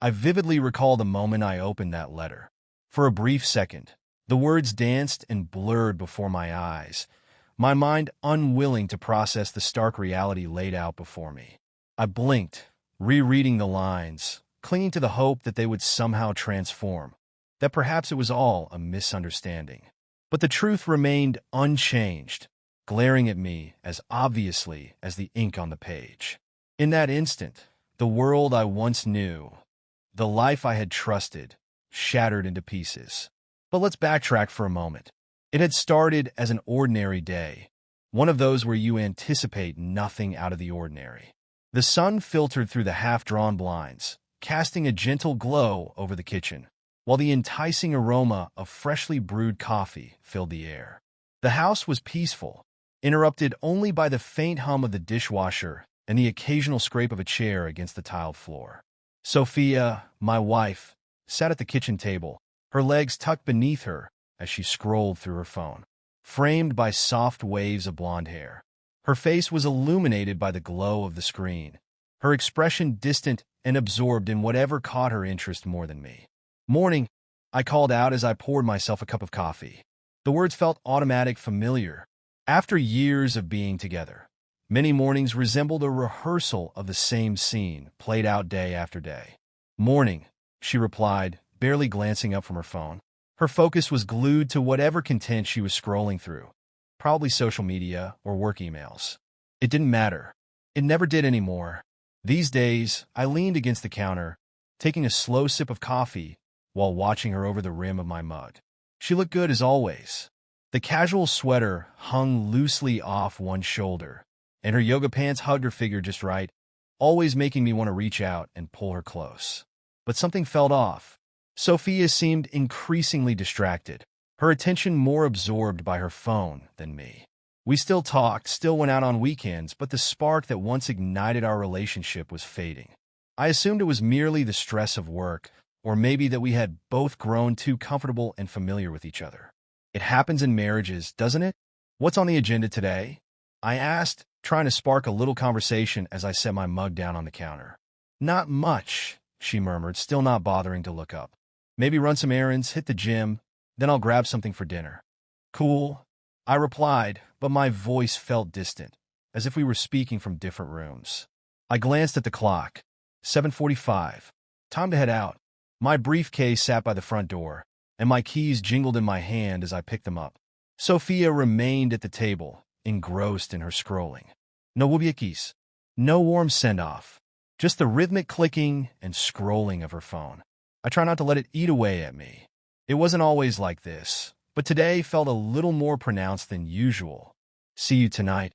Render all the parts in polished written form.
I vividly recall the moment I opened that letter. For a brief second, the words danced and blurred before my eyes, my mind unwilling to process the stark reality laid out before me. I blinked, rereading the lines, clinging to the hope that they would somehow transform, that perhaps it was all a misunderstanding. But the truth remained unchanged, glaring at me as obviously as the ink on the page. In that instant, the world I once knew, the life I had trusted, shattered into pieces. But let's backtrack for a moment. It had started as an ordinary day, one of those where you anticipate nothing out of the ordinary. The sun filtered through the half-drawn blinds, casting a gentle glow over the kitchen, while the enticing aroma of freshly brewed coffee filled the air. The house was peaceful, interrupted only by the faint hum of the dishwasher and the occasional scrape of a chair against the tiled floor. Sophia, my wife, sat at the kitchen table, her legs tucked beneath her as she scrolled through her phone, framed by soft waves of blonde hair. Her face was illuminated by the glow of the screen, her expression distant and absorbed in whatever caught her interest more than me. "Morning," I called out as I poured myself a cup of coffee. The words felt automatic, familiar. After years of being together, many mornings resembled a rehearsal of the same scene, played out day after day. "Morning," she replied, barely glancing up from her phone. Her focus was glued to whatever content she was scrolling through, probably social media or work emails. It didn't matter. It never did anymore. These days, I leaned against the counter, taking a slow sip of coffee while watching her over the rim of my mug. She looked good as always. The casual sweater hung loosely off one shoulder, and her yoga pants hugged her figure just right, always making me want to reach out and pull her close. But something felt off. Sophia seemed increasingly distracted, her attention more absorbed by her phone than me. We still talked, still went out on weekends, but the spark that once ignited our relationship was fading. I assumed it was merely the stress of work, or maybe that we had both grown too comfortable and familiar with each other. It happens in marriages, doesn't it? "What's on the agenda today?" I asked, trying to spark a little conversation as I set my mug down on the counter. "Not much," she murmured, still not bothering to look up. "Maybe run some errands, hit the gym, then I'll grab something for dinner." "Cool," I replied, but my voice felt distant, as if we were speaking from different rooms. I glanced at the clock. 7:45. Time to head out. My briefcase sat by the front door, and my keys jingled in my hand as I picked them up. Sophia remained at the table, engrossed in her scrolling. No wubbiekis, no warm send-off, just the rhythmic clicking and scrolling of her phone. I try not to let it eat away at me. It wasn't always like this, but today felt a little more pronounced than usual. "See you tonight,"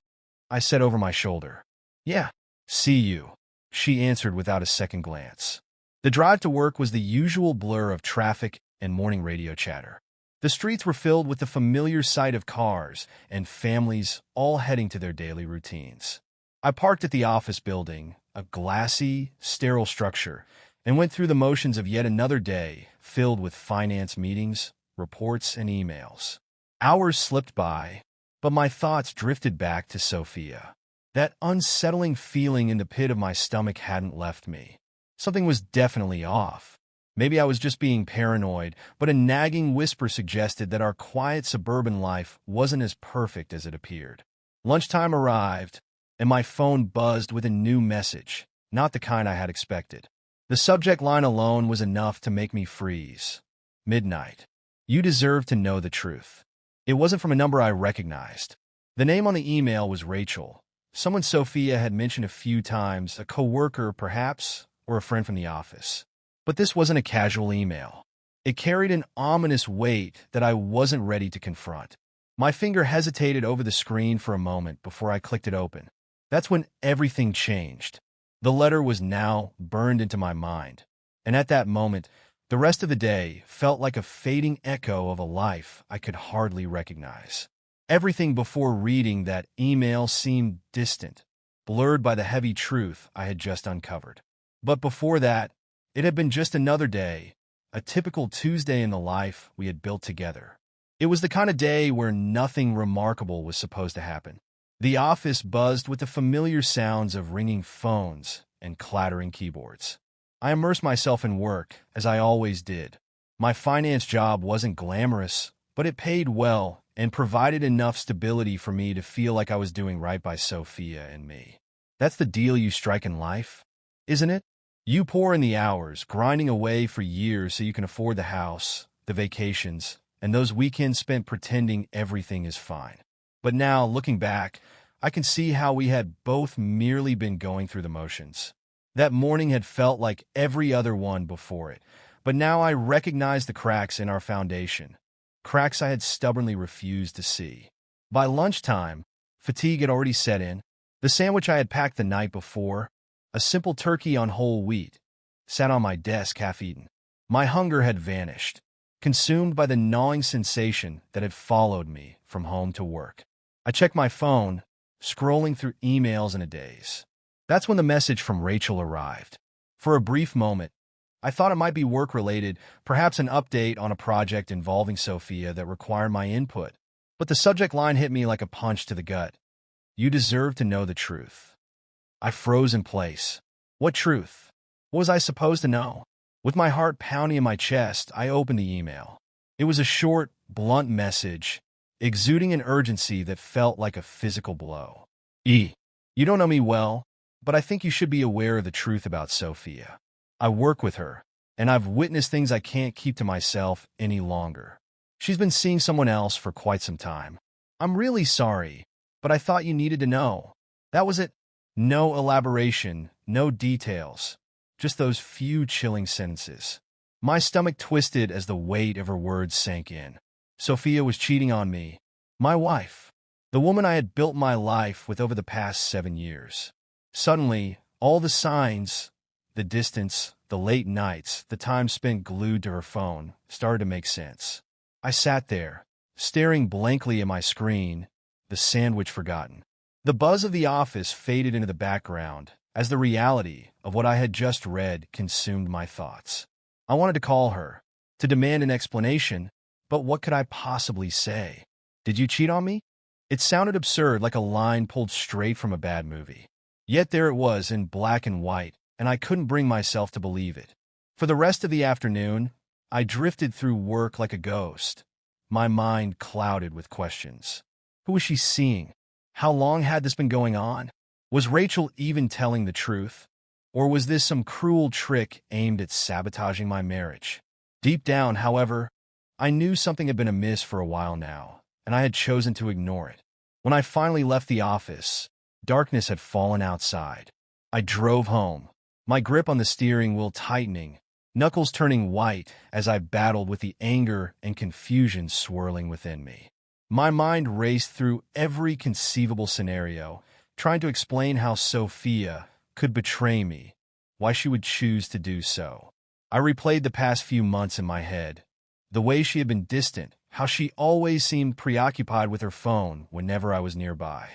I said over my shoulder. "Yeah, see you," she answered without a second glance. The drive to work was the usual blur of traffic and morning radio chatter. The streets were filled with the familiar sight of cars and families all heading to their daily routines. I parked at the office building, a glassy, sterile structure, and went through the motions of yet another day filled with finance meetings, reports, and emails. Hours slipped by, but my thoughts drifted back to Sophia. That unsettling feeling in the pit of my stomach hadn't left me. Something was definitely off. Maybe I was just being paranoid, but a nagging whisper suggested that our quiet suburban life wasn't as perfect as it appeared. Lunchtime arrived, and my phone buzzed with a new message, not the kind I had expected. The subject line alone was enough to make me freeze. "Midnight. You deserve to know the truth." It wasn't from a number I recognized. The name on the email was Rachel, someone Sophia had mentioned a few times, a coworker perhaps, or a friend from the office. But this wasn't a casual email. It carried an ominous weight that I wasn't ready to confront. My finger hesitated over the screen for a moment before I clicked it open. That's when everything changed. The letter was now burned into my mind, and at that moment, the rest of the day felt like a fading echo of a life I could hardly recognize. Everything before reading that email seemed distant, blurred by the heavy truth I had just uncovered. But before that, it had been just another day, a typical Tuesday in the life we had built together. It was the kind of day where nothing remarkable was supposed to happen. The office buzzed with the familiar sounds of ringing phones and clattering keyboards. I immersed myself in work, as I always did. My finance job wasn't glamorous, but it paid well and provided enough stability for me to feel like I was doing right by Sophia and me. That's the deal you strike in life, isn't it? You pour in the hours, grinding away for years so you can afford the house, the vacations, and those weekends spent pretending everything is fine. But now, looking back, I can see how we had both merely been going through the motions. That morning had felt like every other one before it, but now I recognized the cracks in our foundation, cracks I had stubbornly refused to see. By lunchtime, fatigue had already set in. The sandwich I had packed the night before, a simple turkey on whole wheat, sat on my desk half-eaten. My hunger had vanished, consumed by the gnawing sensation that had followed me from home to work. I checked my phone, scrolling through emails in a daze. That's when the message from Rachel arrived. For a brief moment, I thought it might be work-related, perhaps an update on a project involving Sophia that required my input. But the subject line hit me like a punch to the gut. You deserve to know the truth. I froze in place. What truth? What was I supposed to know? With my heart pounding in my chest, I opened the email. It was a short, blunt message, exuding an urgency that felt like a physical blow. You don't know me well, but I think you should be aware of the truth about Sophia. I work with her, and I've witnessed things I can't keep to myself any longer. She's been seeing someone else for quite some time. I'm really sorry, but I thought you needed to know. That was it. No elaboration, no details, just those few chilling sentences. My stomach twisted as the weight of her words sank in. Sophia was cheating on me, my wife, the woman I had built my life with over the past 7 years. Suddenly, all the signs, the distance, the late nights, the time spent glued to her phone, started to make sense. I sat there, staring blankly at my screen, the sandwich forgotten. The buzz of the office faded into the background as the reality of what I had just read consumed my thoughts. I wanted to call her, to demand an explanation, but what could I possibly say? Did you cheat on me? It sounded absurd, like a line pulled straight from a bad movie. Yet there it was in black and white, and I couldn't bring myself to believe it. For the rest of the afternoon, I drifted through work like a ghost, my mind clouded with questions. Who was she seeing? How long had this been going on? Was Rachel even telling the truth? Or was this some cruel trick aimed at sabotaging my marriage? Deep down, however, I knew something had been amiss for a while now, and I had chosen to ignore it. When I finally left the office, darkness had fallen outside. I drove home, my grip on the steering wheel tightening, knuckles turning white as I battled with the anger and confusion swirling within me. My mind raced through every conceivable scenario, trying to explain how Sophia could betray me, why she would choose to do so. I replayed the past few months in my head, the way she had been distant, how she always seemed preoccupied with her phone whenever I was nearby.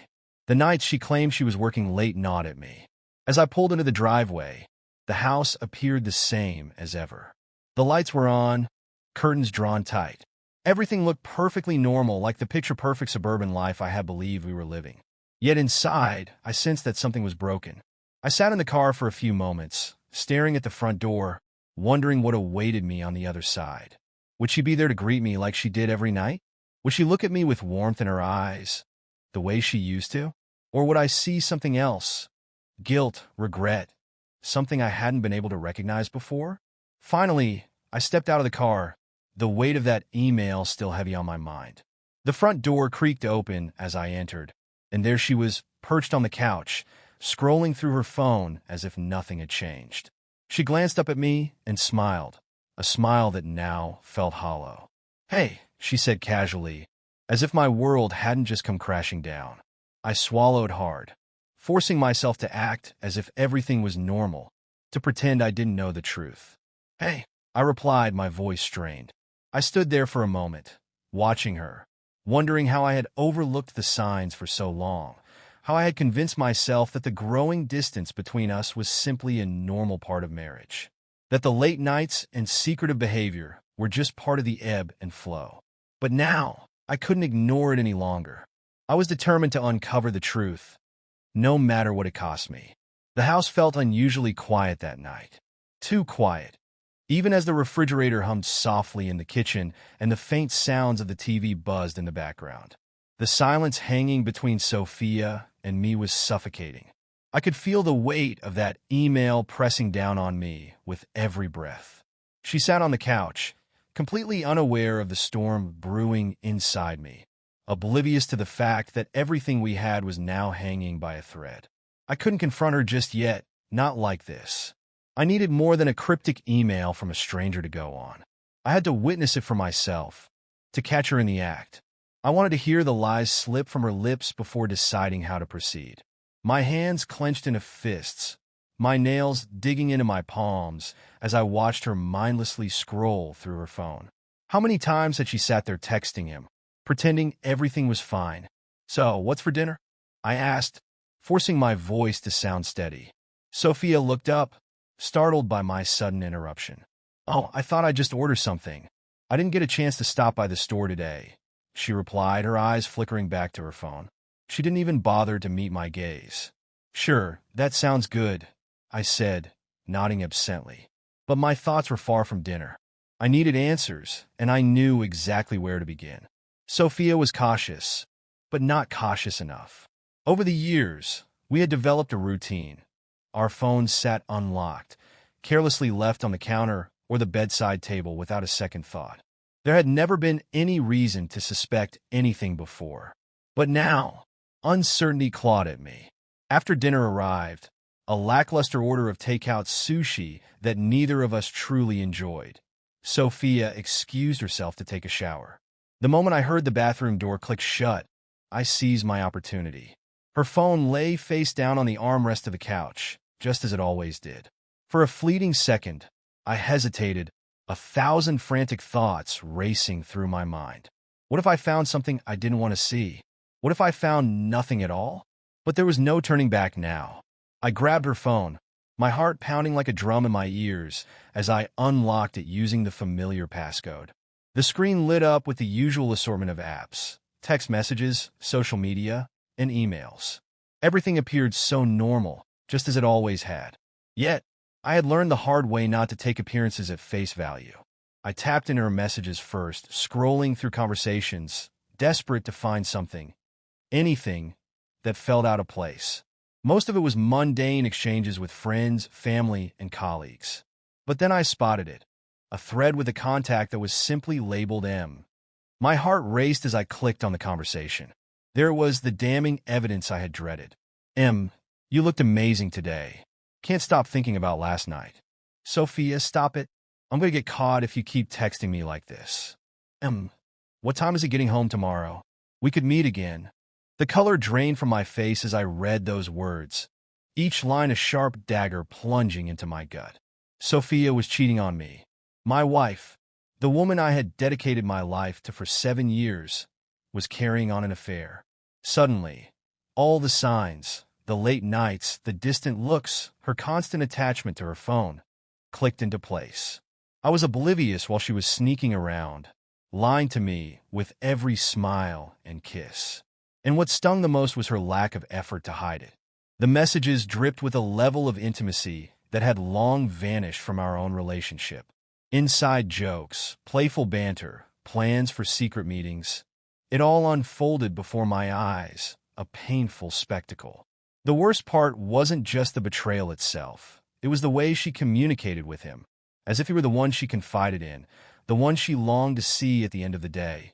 The nights she claimed she was working late gnawed at me. As I pulled into the driveway, the house appeared the same as ever. The lights were on, curtains drawn tight. Everything looked perfectly normal, like the picture-perfect suburban life I had believed we were living. Yet inside, I sensed that something was broken. I sat in the car for a few moments, staring at the front door, wondering what awaited me on the other side. Would she be there to greet me like she did every night? Would she look at me with warmth in her eyes, the way she used to? Or would I see something else? Guilt, regret, something I hadn't been able to recognize before? Finally, I stepped out of the car, the weight of that email still heavy on my mind. The front door creaked open as I entered, and there she was, perched on the couch, scrolling through her phone as if nothing had changed. She glanced up at me and smiled, a smile that now felt hollow. "Hey," she said casually, as if my world hadn't just come crashing down. I swallowed hard, forcing myself to act as if everything was normal, to pretend I didn't know the truth. "Hey," I replied, my voice strained. I stood there for a moment, watching her, wondering how I had overlooked the signs for so long, how I had convinced myself that the growing distance between us was simply a normal part of marriage, that the late nights and secretive behavior were just part of the ebb and flow. But now, I couldn't ignore it any longer. I was determined to uncover the truth, no matter what it cost me. The house felt unusually quiet that night. Too quiet. Even as the refrigerator hummed softly in the kitchen and the faint sounds of the TV buzzed in the background. The silence hanging between Sophia and me was suffocating. I could feel the weight of that email pressing down on me with every breath. She sat on the couch, completely unaware of the storm brewing inside me, oblivious to the fact that everything we had was now hanging by a thread. I couldn't confront her just yet, not like this. I needed more than a cryptic email from a stranger to go on. I had to witness it for myself, to catch her in the act. I wanted to hear the lies slip from her lips before deciding how to proceed. My hands clenched into fists, my nails digging into my palms as I watched her mindlessly scroll through her phone. How many times had she sat there texting him, pretending everything was fine? "So, what's for dinner?" I asked, forcing my voice to sound steady. Sophia looked up, startled by my sudden interruption. "Oh, I thought I'd just order something. I didn't get a chance to stop by the store today," she replied, her eyes flickering back to her phone. She didn't even bother to meet my gaze. "Sure, that sounds good," I said, nodding absently. But my thoughts were far from dinner. I needed answers, and I knew exactly where to begin. Sophia was cautious, but not cautious enough. Over the years, we had developed a routine. Our phones sat unlocked, carelessly left on the counter or the bedside table without a second thought. There had never been any reason to suspect anything before. But now, uncertainty clawed at me. After dinner arrived, a lackluster order of takeout sushi that neither of us truly enjoyed. Sophia excused herself to take a shower. The moment I heard the bathroom door click shut, I seized my opportunity. Her phone lay face down on the armrest of the couch, just as it always did. For a fleeting second, I hesitated, 1,000 frantic thoughts racing through my mind. What if I found something I didn't want to see? What if I found nothing at all? But there was no turning back now. I grabbed her phone, my heart pounding like a drum in my ears as I unlocked it using the familiar passcode. The screen lit up with the usual assortment of apps, text messages, social media, and emails. Everything appeared so normal, just as it always had. Yet, I had learned the hard way not to take appearances at face value. I tapped into her messages first, scrolling through conversations, desperate to find something, anything, that felt out of place. Most of it was mundane exchanges with friends, family, and colleagues. But then I spotted it, a thread with a contact that was simply labeled M. My heart raced as I clicked on the conversation. There was the damning evidence I had dreaded. "M, you looked amazing today. Can't stop thinking about last night." "Sophia, stop it. I'm going to get caught if you keep texting me like this." "M, what time is it getting home tomorrow? We could meet again." The color drained from my face as I read those words, each line a sharp dagger plunging into my gut. Sophia was cheating on me. My wife, the woman I had dedicated my life to for 7 years, was carrying on an affair. Suddenly, all the signs, the late nights, the distant looks, her constant attachment to her phone, clicked into place. I was oblivious while she was sneaking around, lying to me with every smile and kiss. And what stung the most was her lack of effort to hide it. The messages dripped with a level of intimacy that had long vanished from our own relationship. Inside jokes, playful banter, plans for secret meetings. It all unfolded before my eyes, a painful spectacle. The worst part wasn't just the betrayal itself. It was the way she communicated with him, as if he were the one she confided in, the one she longed to see at the end of the day,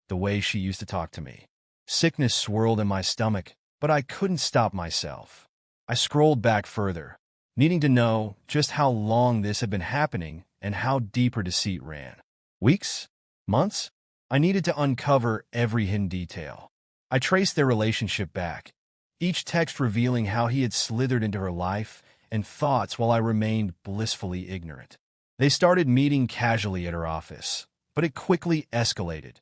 the way she used to talk to me. Sickness swirled in my stomach, but I couldn't stop myself. I scrolled back further, needing to know just how long this had been happening and how deep her deceit ran. Weeks? Months? I needed to uncover every hidden detail. I traced their relationship back, each text revealing how he had slithered into her life and thoughts while I remained blissfully ignorant. They started meeting casually at her office, but it quickly escalated.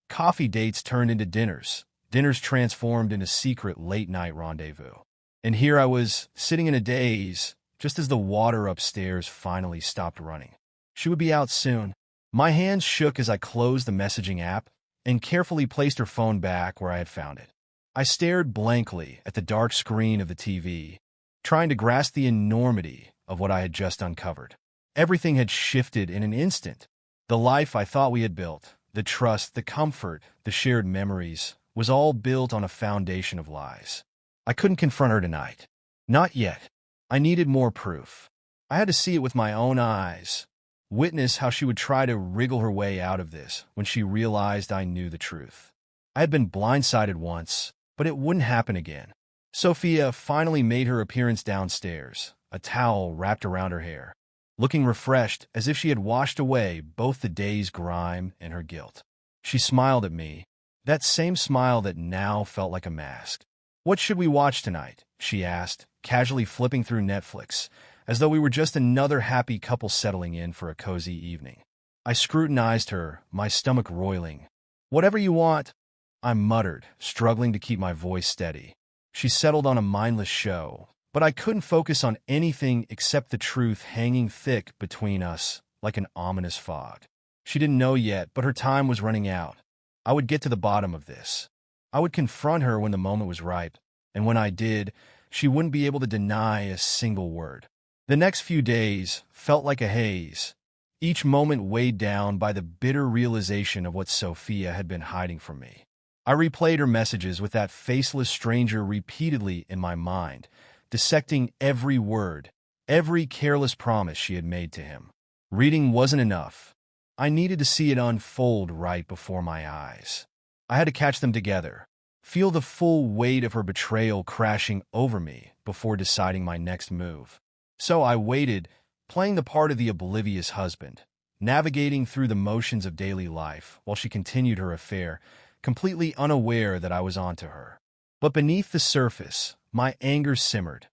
Coffee dates turned into dinners. Dinners transformed into secret late-night rendezvous. And here I was, sitting in a daze, just as the water upstairs finally stopped running. She would be out soon. My hands shook as I closed the messaging app and carefully placed her phone back where I had found it. I stared blankly at the dark screen of the TV, trying to grasp the enormity of what I had just uncovered. Everything had shifted in an instant. The life I thought we had built, the trust, the comfort, the shared memories, was all built on a foundation of lies. I couldn't confront her tonight. Not yet. I needed more proof. I had to see it with my own eyes, witness how she would try to wriggle her way out of this when she realized I knew the truth. I had been blindsided once, but it wouldn't happen again. Sophia finally made her appearance downstairs, a towel wrapped around her hair, looking refreshed as if she had washed away both the day's grime and her guilt. She smiled at me, that same smile that now felt like a mask. "What should we watch tonight?" she asked, casually flipping through Netflix, as though we were just another happy couple settling in for a cozy evening. I scrutinized her, my stomach roiling. "Whatever you want," I muttered, struggling to keep my voice steady. She settled on a mindless show, but I couldn't focus on anything except the truth hanging thick between us like an ominous fog. She didn't know yet, but her time was running out. I would get to the bottom of this. I would confront her when the moment was ripe, and when I did, she wouldn't be able to deny a single word. The next few days felt like a haze, each moment weighed down by the bitter realization of what Sophia had been hiding from me. I replayed her messages with that faceless stranger repeatedly in my mind, dissecting every word, every careless promise she had made to him. Reading wasn't enough. I needed to see it unfold right before my eyes. I had to catch them together, feel the full weight of her betrayal crashing over me before deciding my next move. So I waited, playing the part of the oblivious husband, navigating through the motions of daily life while she continued her affair, completely unaware that I was onto her. But beneath the surface, my anger simmered,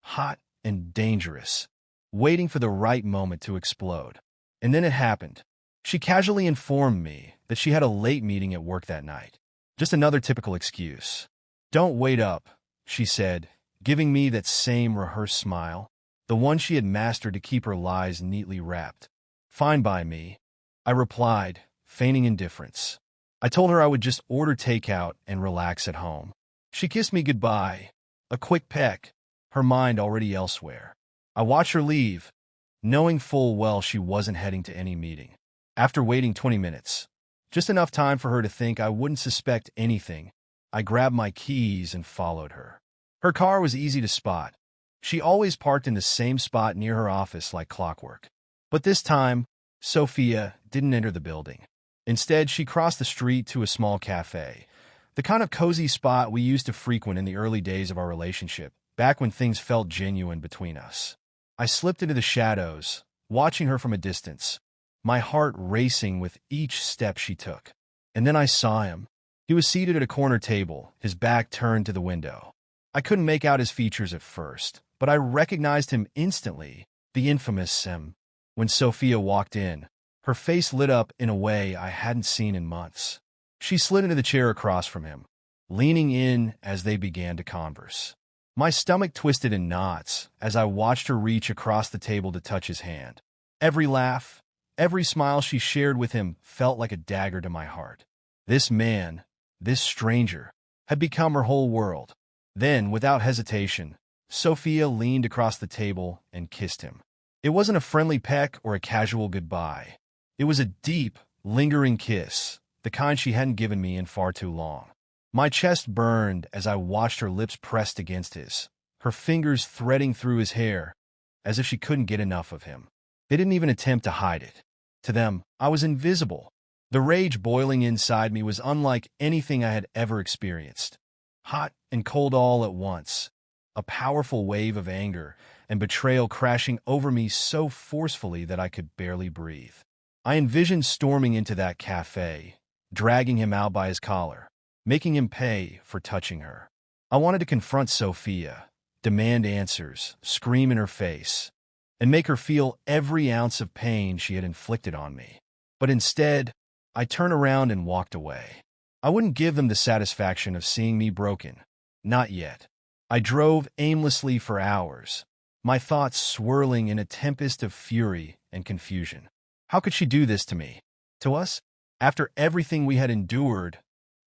hot and dangerous, waiting for the right moment to explode. And then it happened. She casually informed me that she had a late meeting at work that night. Just another typical excuse. "Don't wait up," she said, giving me that same rehearsed smile, the one she had mastered to keep her lies neatly wrapped. "Fine by me," I replied, feigning indifference. I told her I would just order takeout and relax at home. She kissed me goodbye, a quick peck, her mind already elsewhere. I watched her leave, knowing full well she wasn't heading to any meeting. After waiting 20 minutes, just enough time for her to think I wouldn't suspect anything, I grabbed my keys and followed her. Her car was easy to spot. She always parked in the same spot near her office like clockwork. But this time, Sophia didn't enter the building. Instead, she crossed the street to a small cafe, the kind of cozy spot we used to frequent in the early days of our relationship, back when things felt genuine between us. I slipped into the shadows, watching her from a distance, my heart racing with each step she took. And then I saw him. He was seated at a corner table, his back turned to the window. I couldn't make out his features at first, but I recognized him instantly, the infamous Sim. When Sophia walked in, her face lit up in a way I hadn't seen in months. She slid into the chair across from him, leaning in as they began to converse. My stomach twisted in knots as I watched her reach across the table to touch his hand. Every laugh, every smile she shared with him felt like a dagger to my heart. This man, this stranger, had become her whole world. Then, without hesitation, Sophia leaned across the table and kissed him. It wasn't a friendly peck or a casual goodbye. It was a deep, lingering kiss, the kind she hadn't given me in far too long. My chest burned as I watched her lips pressed against his, her fingers threading through his hair, as if she couldn't get enough of him. They didn't even attempt to hide it. To them, I was invisible. The rage boiling inside me was unlike anything I had ever experienced. Hot and cold all at once, a powerful wave of anger and betrayal crashing over me so forcefully that I could barely breathe. I envisioned storming into that cafe, dragging him out by his collar, making him pay for touching her. I wanted to confront Sophia, demand answers, scream in her face, and make her feel every ounce of pain she had inflicted on me. But instead, I turned around and walked away. I wouldn't give them the satisfaction of seeing me broken. Not yet. I drove aimlessly for hours, my thoughts swirling in a tempest of fury and confusion. How could she do this to me? To us? After everything we had endured,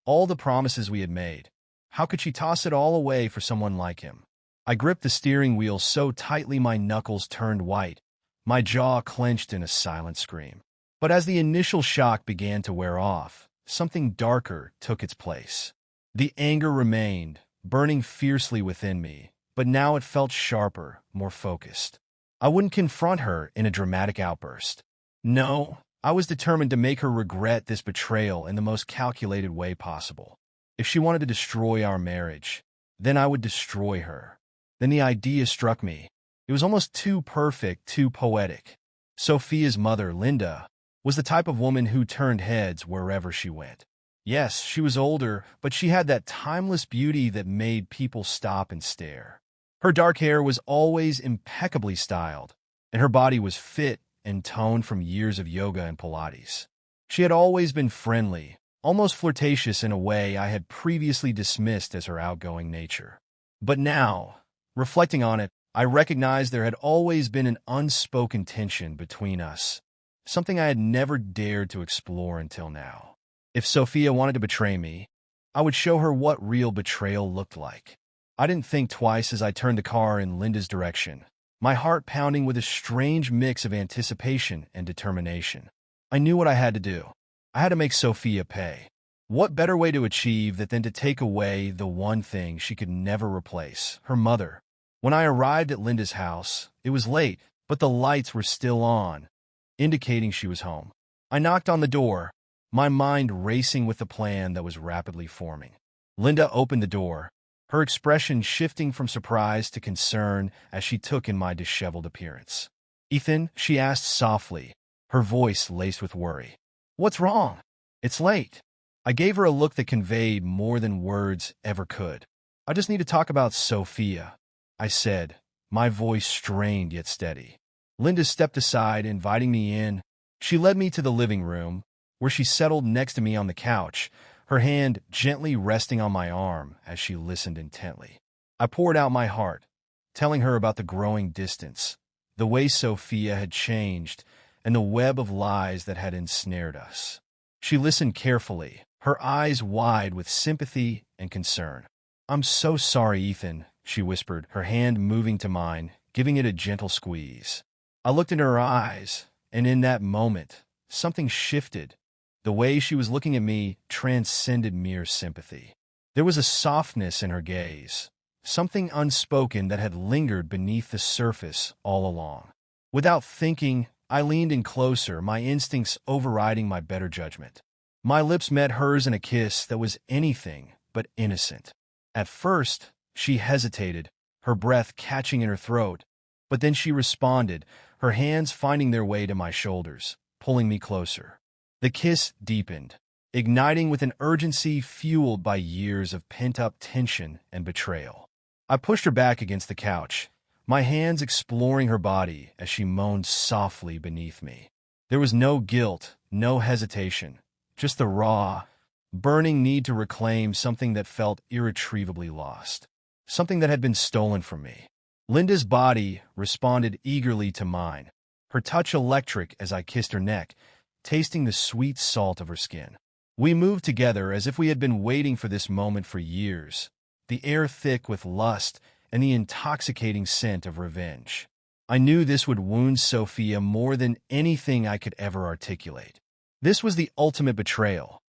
all the promises we had made, how could she toss it all away for someone like him? I gripped the steering wheel so tightly my knuckles turned white, My jaw clenched in a silent scream. But as the initial shock began to wear off, something darker took its place. The anger remained, burning fiercely within me, but now it felt sharper, more focused. I wouldn't confront her in a dramatic outburst. No, I was determined to make her regret this betrayal in the most calculated way possible. If she wanted to destroy our marriage, then I would destroy her. Then the idea struck me. It was almost too perfect, too poetic. Sophia's mother, Linda, was the type of woman who turned heads wherever she went. Yes, she was older, but she had that timeless beauty that made people stop and stare. Her dark hair was always impeccably styled, and her body was fit and toned from years of yoga and Pilates. She had always been friendly, almost flirtatious in a way I had previously dismissed as her outgoing nature. But now, reflecting on it, I recognized there had always been an unspoken tension between us, something I had never dared to explore until now. If Sophia wanted to betray me, I would show her what real betrayal looked like. I didn't think twice as I turned the car in Linda's direction, my heart pounding with a strange mix of anticipation and determination. I knew what I had to do. I had to make Sophia pay. What better way to achieve that than to take away the one thing she could never replace, her mother? When I arrived at Linda's house, it was late, but the lights were still on, indicating she was home. I knocked on the door, my mind racing with the plan that was rapidly forming. Linda opened the door, her expression shifting from surprise to concern as she took in my disheveled appearance. "Ethan," she asked softly, her voice laced with worry. "What's wrong? It's late." I gave her a look that conveyed more than words ever could. "I just need to talk about Sophia," I said, my voice strained yet steady. Linda stepped aside, inviting me in. She led me to the living room, where she settled next to me on the couch, her hand gently resting on my arm as she listened intently. I poured out my heart, telling her about the growing distance, the way Sophia had changed, and the web of lies that had ensnared us. She listened carefully, her eyes wide with sympathy and concern. "I'm so sorry, Ethan," she whispered, her hand moving to mine, giving it a gentle squeeze. I looked into her eyes, and in that moment, something shifted. The way she was looking at me transcended mere sympathy. There was a softness in her gaze, something unspoken that had lingered beneath the surface all along. Without thinking, I leaned in closer, my instincts overriding my better judgment. My lips met hers in a kiss that was anything but innocent. At first, she hesitated, her breath catching in her throat, but then she responded, her hands finding their way to my shoulders, pulling me closer. The kiss deepened, igniting with an urgency fueled by years of pent-up tension and betrayal. I pushed her back against the couch, my hands exploring her body as she moaned softly beneath me. There was no guilt, no hesitation, just the raw, burning need to reclaim something that felt irretrievably lost, something that had been stolen from me. Linda's body responded eagerly to mine, her touch electric as I kissed her neck, tasting the sweet salt of her skin. We moved together as if we had been waiting for this moment for years, the air thick with lust and the intoxicating scent of revenge. I knew this would wound Sophia more than anything I could ever articulate. This was the ultimate betrayal,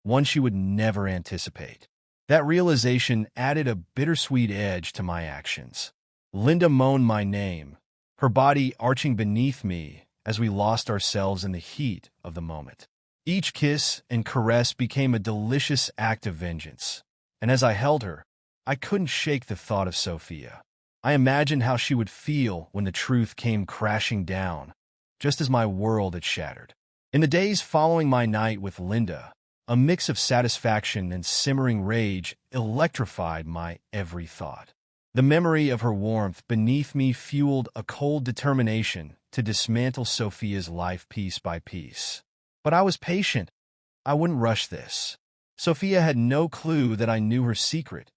one she would never anticipate. That realization added a bittersweet edge to my actions. Linda moaned my name, her body arching beneath me as we lost ourselves in the heat of the moment. Each kiss and caress became a delicious act of vengeance, and as I held her, I couldn't shake the thought of Sophia. I imagined how she would feel when the truth came crashing down, just as my world had shattered. In the days following my night with Linda, a mix of satisfaction and simmering rage electrified my every thought. The memory of her warmth beneath me fueled a cold determination to dismantle Sophia's life piece by piece. But I was patient. I wouldn't rush this. Sophia had no clue that I knew her secret,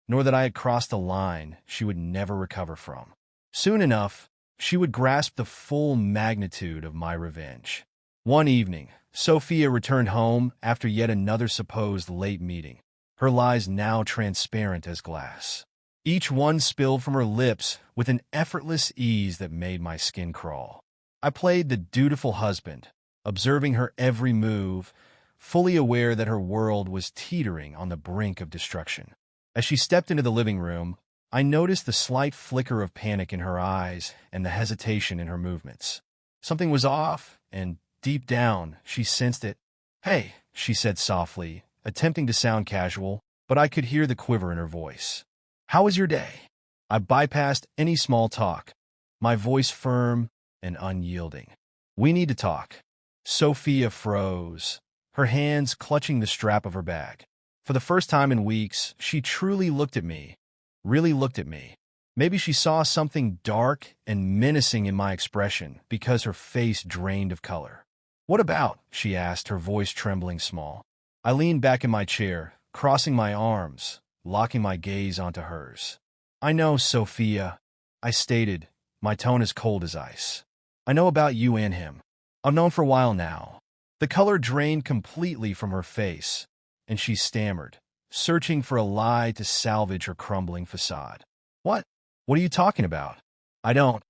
nor that I had crossed a line she would never recover from. Soon enough, she would grasp the full magnitude of my revenge. One evening, Sophia returned home after yet another supposed late meeting, her lies now transparent as glass. Each one spilled from her lips with an effortless ease that made my skin crawl. I played the dutiful husband, observing her every move, fully aware that her world was teetering on the brink of destruction. As she stepped into the living room, I noticed the slight flicker of panic in her eyes and the hesitation in her movements. Something was off, and deep down, she sensed it. "Hey," she said softly, attempting to sound casual, but I could hear the quiver in her voice. "How was your day?" I bypassed any small talk, my voice firm and unyielding. "We need to talk." Sophia froze, her hands clutching the strap of her bag. For the first time in weeks, she truly looked at me, really looked at me. Maybe she saw something dark and menacing in my expression because her face drained of color. "What about?" she asked, her voice trembling small. I leaned back in my chair, crossing my arms, locking my gaze onto hers. "I know, Sophia," I stated, my tone as cold as ice. "I know about you and him. I've known for a while now." The color drained completely from her face, and she stammered, searching for a lie to salvage her crumbling facade. "What? What are you talking about?" "I don't."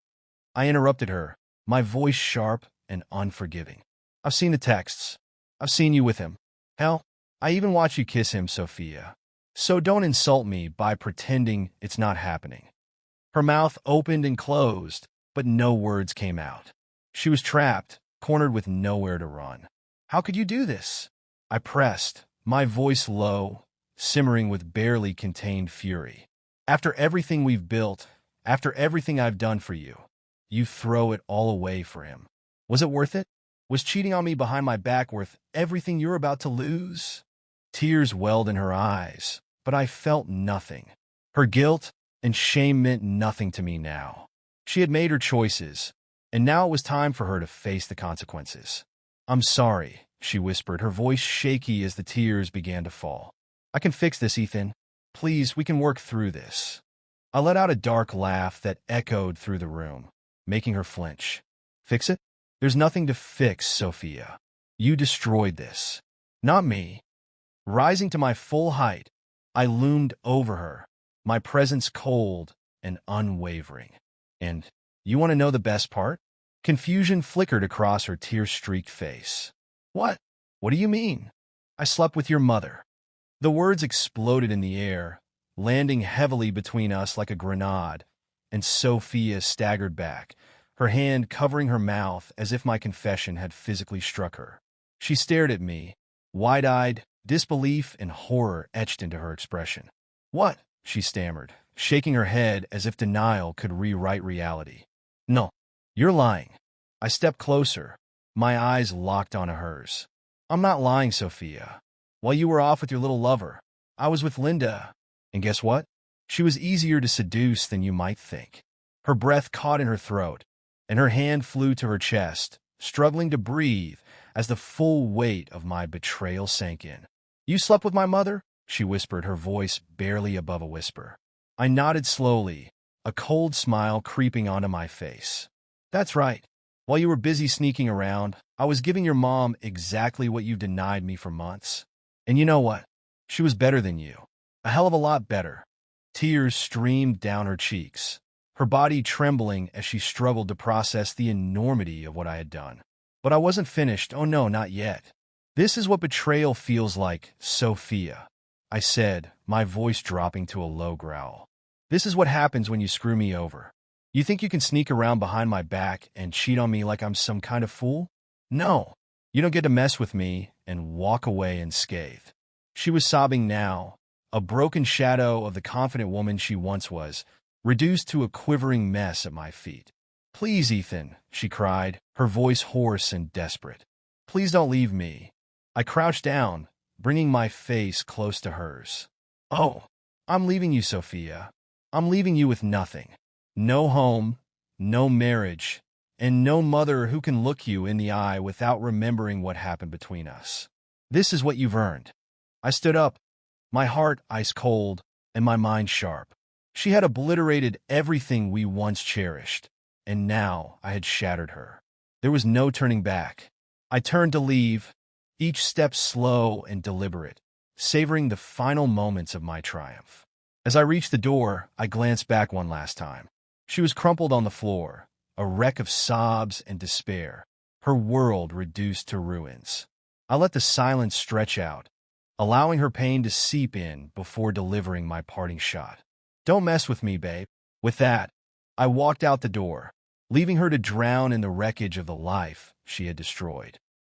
I interrupted her, my voice sharp and unforgiving. "I've seen the texts. I've seen you with him. Hell, I even watched you kiss him, Sophia. So don't insult me by pretending it's not happening." Her mouth opened and closed, but no words came out. She was trapped, cornered with nowhere to run. "How could you do this?" I pressed, my voice low, simmering with barely contained fury. "After everything we've built, after everything I've done for you, you throw it all away for him. Was it worth it? Was cheating on me behind my back worth everything you're about to lose?" Tears welled in her eyes, but I felt nothing. Her guilt and shame meant nothing to me now. She had made her choices, and now it was time for her to face the consequences. "I'm sorry," she whispered, her voice shaky as the tears began to fall. "I can fix this, Ethan. Please, we can work through this." I let out a dark laugh that echoed through the room, making her flinch. "Fix it? There's nothing to fix, Sophia. You destroyed this. Not me." Rising to my full height, I loomed over her, my presence cold and unwavering. "And you want to know the best part?" Confusion flickered across her tear-streaked face. "What? What do you mean?" "I slept with your mother." The words exploded in the air, landing heavily between us like a grenade, and Sophia staggered back, her hand covering her mouth as if my confession had physically struck her. She stared at me, wide-eyed, disbelief and horror etched into her expression. "What?" she stammered, shaking her head as if denial could rewrite reality. "No, you're lying." I stepped closer, my eyes locked onto hers. "I'm not lying, Sophia. While you were off with your little lover, I was with Linda. And guess what? She was easier to seduce than you might think." Her breath caught in her throat, and her hand flew to her chest, struggling to breathe as the full weight of my betrayal sank in. "You slept with my mother?" she whispered, her voice barely above a whisper. I nodded slowly, a cold smile creeping onto my face. "That's right. While you were busy sneaking around, I was giving your mom exactly what you denied me for months. And you know what? She was better than you. A hell of a lot better." Tears streamed down her cheeks, her body trembling as she struggled to process the enormity of what I had done. But I wasn't finished. Oh no, not yet. "This is what betrayal feels like, Sophia," I said, my voice dropping to a low growl. "This is what happens when you screw me over. You think you can sneak around behind my back and cheat on me like I'm some kind of fool? No, you don't get to mess with me and walk away unscathed." She was sobbing now, a broken shadow of the confident woman she once was, reduced to a quivering mess at my feet. "Please, Ethan," she cried, her voice hoarse and desperate. "Please don't leave me." I crouched down, bringing my face close to hers. "Oh, I'm leaving you, Sophia. I'm leaving you with nothing. No home, no marriage, and no mother who can look you in the eye without remembering what happened between us. This is what you've earned." I stood up, my heart ice cold and my mind sharp. She had obliterated everything we once cherished, and now I had shattered her. There was no turning back. I turned to leave, each step slow and deliberate, savoring the final moments of my triumph. As I reached the door, I glanced back one last time. She was crumpled on the floor, a wreck of sobs and despair, her world reduced to ruins. I let the silence stretch out, allowing her pain to seep in before delivering my parting shot. "Don't mess with me, babe." With that, I walked out the door, leaving her to drown in the wreckage of the life she had destroyed.